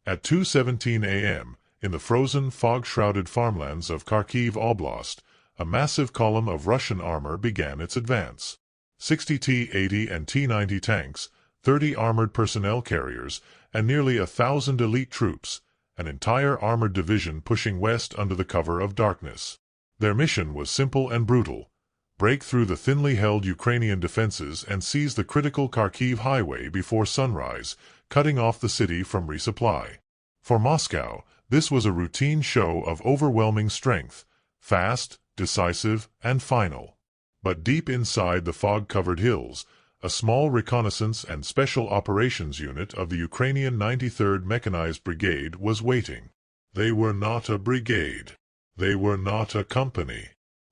At 2:17 a.m., in the frozen, fog-shrouded farmlands of Kharkiv Oblast, a massive column of Russian armor began its advance. 60 T-80 and T-90 tanks, 30 armored personnel carriers, and nearly 1,000 elite troops, an entire armored division pushing west under the cover of darkness. Their mission was simple and brutal: break through the thinly held Ukrainian defenses and seize the critical Kharkiv highway before sunrise, cutting off the city from resupply. For Moscow, this was a routine show of overwhelming strength, fast, decisive, and final. But deep inside the fog-covered hills, a small reconnaissance and special operations unit of the Ukrainian 93rd Mechanized Brigade was waiting. They were not a brigade. They were not a company.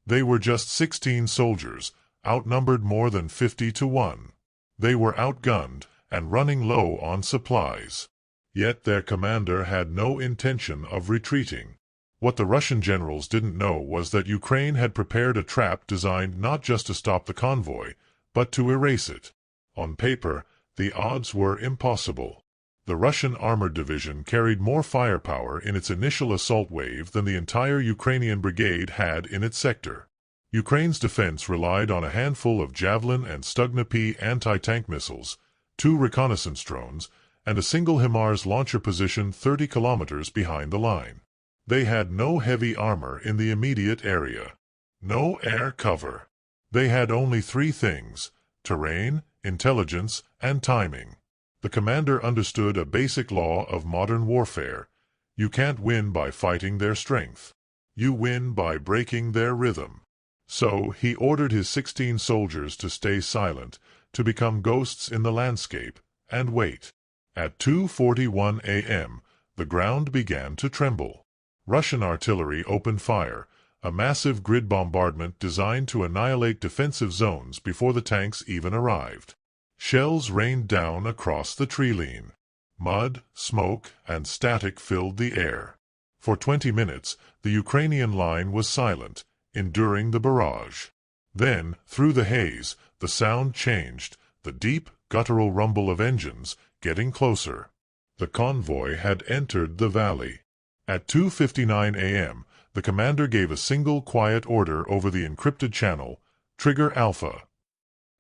They were just 16 soldiers, outnumbered more than 50 to 1. They were outgunned and running low on supplies. Yet their commander had no intention of retreating. What the Russian generals didn't know was that Ukraine had prepared a trap designed not just to stop the convoy, but to erase it. On paper, the odds were impossible. The Russian armored division carried more firepower in its initial assault wave than the entire Ukrainian brigade had in its sector. Ukraine's defense relied on a handful of Javelin and Stugna-P anti-tank missiles, 2 reconnaissance drones, and a single HIMARS launcher positioned 30 kilometers behind the line. They had no heavy armor in the immediate area. No air cover. They had only 3 things: terrain, intelligence, and timing. The commander understood a basic law of modern warfare: you can't win by fighting their strength. You win by breaking their rhythm. So he ordered his 16 soldiers to stay silent, to become ghosts in the landscape, and wait. At 2:41 a.m., the ground began to tremble. Russian artillery opened fire, a massive grid bombardment designed to annihilate defensive zones before the tanks even arrived. Shells rained down across the treeline. Mud, smoke, and static filled the air. For 20 minutes, the Ukrainian line was silent, enduring the barrage. Then, through the haze, the sound changed, the deep, guttural rumble of engines, getting closer. The convoy had entered the valley. At 2:59 a.m., the commander gave a single quiet order over the encrypted channel: Trigger Alpha.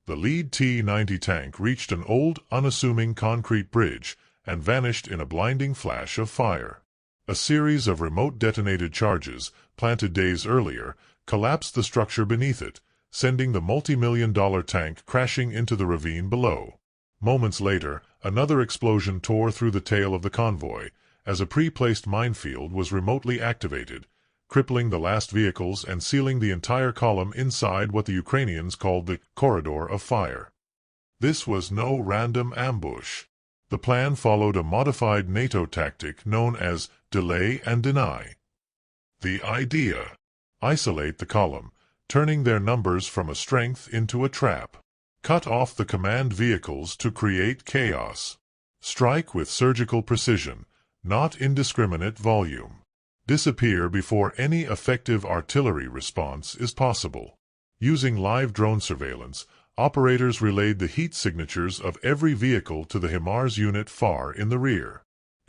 The lead T-90 tank reached an old, unassuming concrete bridge and vanished in a blinding flash of fire. A series of remote detonated charges, planted days earlier, collapsed the structure beneath it, sending the multi-million-dollar tank crashing into the ravine below. Moments later, another explosion tore through the tail of the convoy, as a pre-placed minefield was remotely activated, crippling the last vehicles and sealing the entire column inside what the Ukrainians called the corridor of fire. This was no random ambush. The plan followed a modified NATO tactic known as delay and deny. The idea: isolate the column, turning their numbers from a strength into a trap. Cut off the command vehicles to create chaos. Strike with surgical precision, not indiscriminate volume. Disappear before any effective artillery response is possible. Using live drone surveillance, operators relayed the heat signatures of every vehicle to the HIMARS unit far in the rear.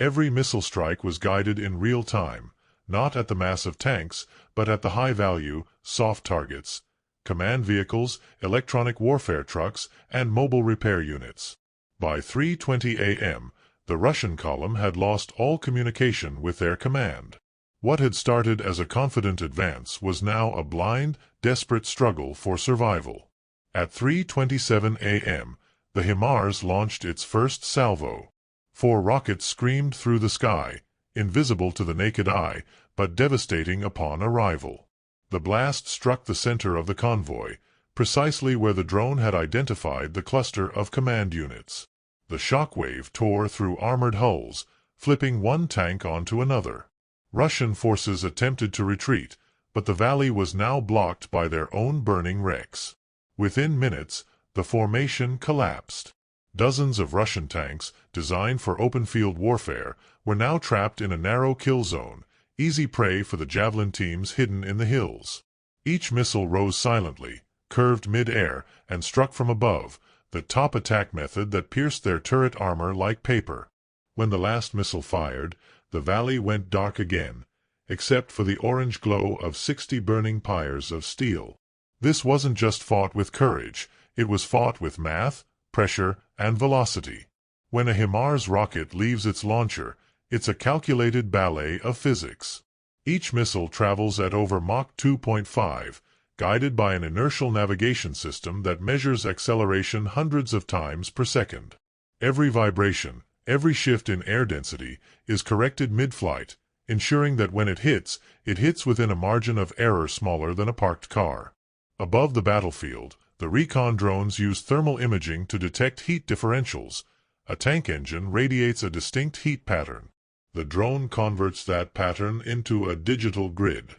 Every missile strike was guided in real time, not at the massive tanks, but at the high-value, soft targets: command vehicles, electronic warfare trucks, and mobile repair units. By 3:20 a.m., the Russian column had lost all communication with their command. What had started as a confident advance was now a blind, desperate struggle for survival. At 3:27 a.m., the HIMARS launched its first salvo. 4 rockets screamed through the sky, invisible to the naked eye, but devastating upon arrival. The blast struck the center of the convoy, precisely where the drone had identified the cluster of command units. The shockwave tore through armored hulls, flipping one tank onto another. Russian forces attempted to retreat, but the valley was now blocked by their own burning wrecks. Within minutes, the formation collapsed. Dozens of Russian tanks, designed for open-field warfare, were now trapped in a narrow kill zone, easy prey for the Javelin teams hidden in the hills. Each missile rose silently, curved mid-air, and struck from above, the top attack method that pierced their turret armor like paper. When the last missile fired, the valley went dark again, except for the orange glow of 60 burning pyres of steel. This wasn't just fought with courage, it was fought with math, pressure, and velocity. When a HIMARS rocket leaves its launcher, it's a calculated ballet of physics. Each missile travels at over Mach 2.5, guided by an inertial navigation system that measures acceleration hundreds of times per second. Every vibration, every shift in air density, is corrected mid-flight, ensuring that when it hits within a margin of error smaller than a parked car. Above the battlefield, the recon drones use thermal imaging to detect heat differentials. A tank engine radiates a distinct heat pattern. The drone converts that pattern into a digital grid.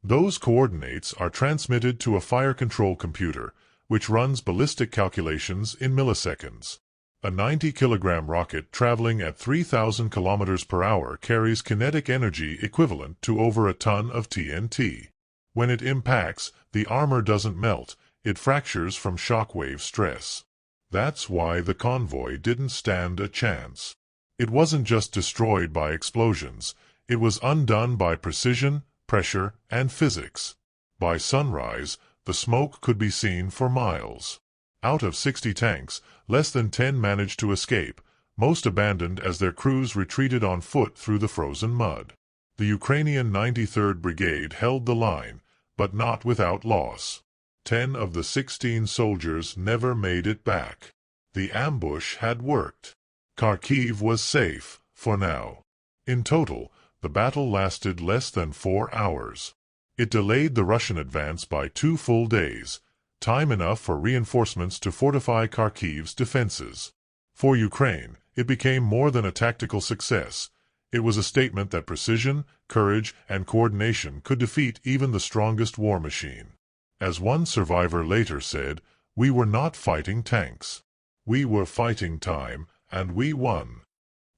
Those coordinates are transmitted to a fire control computer, which runs ballistic calculations in milliseconds. A 90-kilogram rocket traveling at 3,000 kilometers per hour carries kinetic energy equivalent to over a ton of TNT. When it impacts, the armor doesn't melt, it fractures from shockwave stress. That's why the convoy didn't stand a chance. It wasn't just destroyed by explosions, it was undone by precision, pressure, and physics. By sunrise, the smoke could be seen for miles. Out of 60 tanks, less than 10 managed to escape, most abandoned as their crews retreated on foot through the frozen mud. The Ukrainian 93rd Brigade held the line, but not without loss. 10 of the 16 soldiers never made it back. The ambush had worked. Kharkiv was safe, for now. In total, the battle lasted less than 4 hours. It delayed the Russian advance by 2 full days, time enough for reinforcements to fortify Kharkiv's defenses. For Ukraine, it became more than a tactical success. It was a statement that precision, courage, and coordination could defeat even the strongest war machine. As one survivor later said, "We were not fighting tanks. We were fighting time, and we won."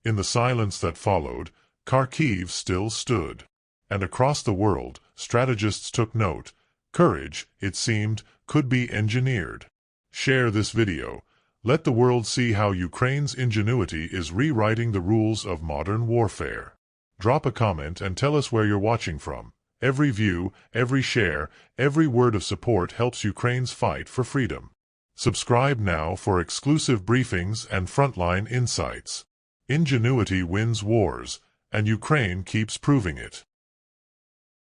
In the silence that followed, Kharkiv still stood. And across the world, strategists took note. Courage, it seemed, could be engineered. Share this video. Let the world see how Ukraine's ingenuity is rewriting the rules of modern warfare. Drop a comment and tell us where you're watching from. Every view, every share, every word of support helps Ukraine's fight for freedom. Subscribe now for exclusive briefings and frontline insights. Ingenuity wins wars, and Ukraine keeps proving it.